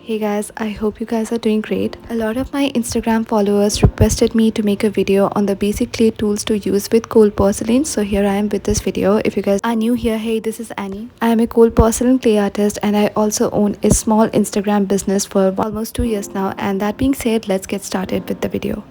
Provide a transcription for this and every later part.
Hey guys, I hope you guys are doing great. A lot of my Instagram followers requested me to make a video on the basic clay tools to use with cold porcelain. So here I am with this video. If you guys are new here, hey, this is Annie. I am a cold porcelain clay artist and I also own a small Instagram business for almost 2 years now. And that being said, let's get started with the video.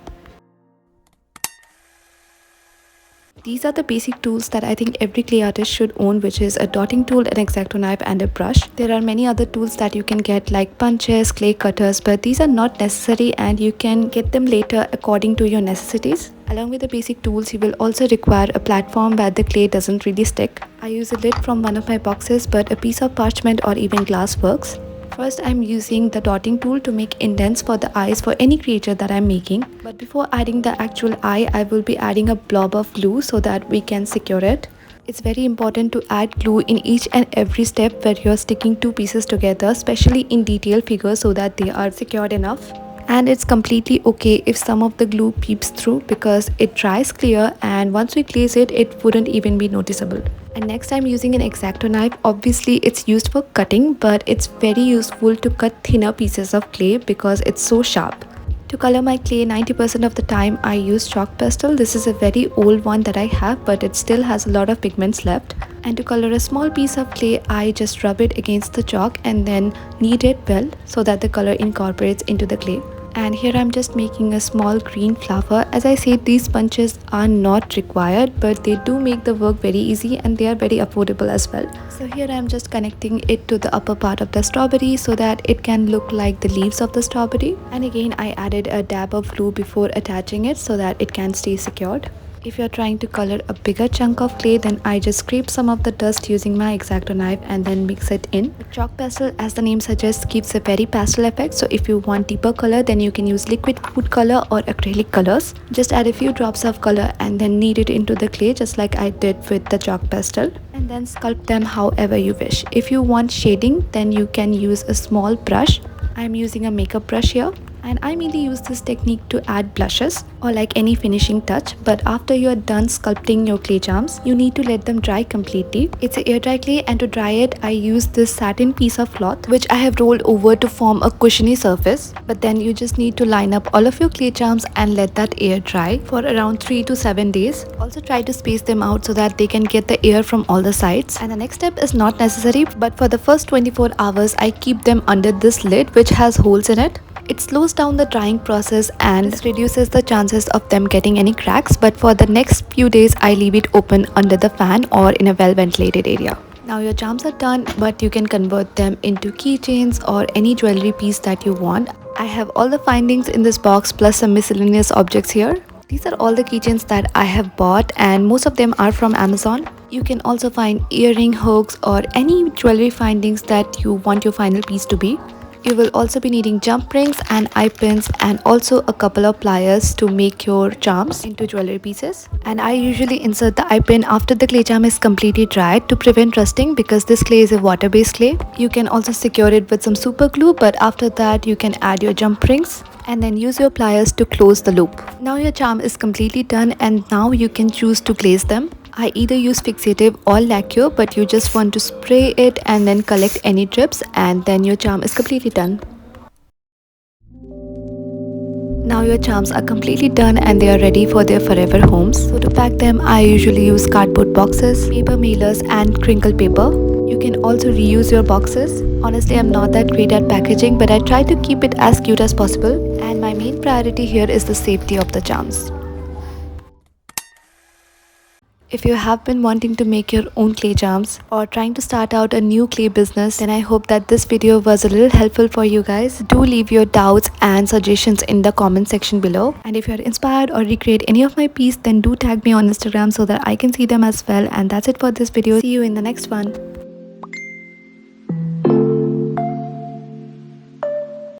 These are the basic tools that I think every clay artist should own, which is a dotting tool, an X-Acto knife and a brush. There are many other tools that you can get like punches, clay cutters, but these are not necessary and you can get them later according to your necessities. Along with the basic tools, you will also require a platform where the clay doesn't really stick. I use a lid from one of my boxes, but a piece of parchment or even glass works. First, I'm using the dotting tool to make indents for the eyes for any creature that I'm making. But before adding the actual eye, I will be adding a blob of glue so that we can secure it. It's very important to add glue in each and every step where you're sticking two pieces together, especially in detail figures so that they are secured enough. And it's completely okay if some of the glue peeps through because it dries clear, and once we glaze it, it wouldn't even be noticeable. And next I'm using an X-Acto knife. Obviously it's used for cutting, but it's very useful to cut thinner pieces of clay because it's so sharp. To color my clay, 90% of the time I use chalk pastel. This is a very old one that I have, but it still has a lot of pigments left. And to color a small piece of clay, I just rub it against the chalk and then knead it well so that the color incorporates into the clay. And here I'm just making a small green flower. As I said, these sponges are not required, but they do make the work very easy and they are very affordable as well. So here I'm just connecting it to the upper part of the strawberry so that it can look like the leaves of the strawberry. And again, I added a dab of glue before attaching it so that it can stay secured. If you're trying to color a bigger chunk of clay, then I just scrape some of the dust using my X-Acto knife and then mix it in. The chalk pastel, as the name suggests, gives a very pastel effect. So if you want deeper color, then you can use liquid food color or acrylic colors. Just add a few drops of color and then knead it into the clay just like I did with the chalk pastel. And then sculpt them however you wish. If you want shading, then you can use a small brush. I'm using a makeup brush here. And I mainly use this technique to add blushes or like any finishing touch. But after you're done sculpting your clay charms, you need to let them dry completely. It's an air dry clay, and to dry it, I use this satin piece of cloth which I have rolled over to form a cushiony surface. But then you just need to line up all of your clay charms and let that air dry for around 3 to 7 days. Also try to space them out so that they can get the air from all the sides. And the next step is not necessary, but for the first 24 hours, I keep them under this lid which has holes in it. It slows down the drying process and this reduces the chances of them getting any cracks, but for the next few days I leave it open under the fan or in a well ventilated area. Now your charms are done, but you can convert them into keychains or any jewelry piece that you want. I have all the findings in this box plus some miscellaneous objects here. These are all the keychains that I have bought and most of them are from Amazon. You can also find earring hooks or any jewelry findings that you want your final piece to be. You will also be needing jump rings and eye pins and also a couple of pliers to make your charms into jewelry pieces. And I usually insert the eye pin after the clay charm is completely dried to prevent rusting because this clay is a water-based clay. You can also secure it with some super glue, but after that you can add your jump rings and then use your pliers to close the loop. Now your charm is completely done and now you can choose to glaze them. I either use fixative or lacquer, but you just want to spray it and then collect any drips and then your charm is completely done. Now your charms are completely done and they are ready for their forever homes. So to pack them, I usually use cardboard boxes, paper mailers and crinkle paper. You can also reuse your boxes. Honestly, I'm not that great at packaging, but I try to keep it as cute as possible. And my main priority here is the safety of the charms. If you have been wanting to make your own clay charms or trying to start out a new clay business, then I hope that this video was a little helpful for you guys. Do leave your doubts and suggestions in the comment section below. And if you are inspired or recreate any of my piece, then do tag me on Instagram so that I can see them as well. And that's it for this video. See you in the next one.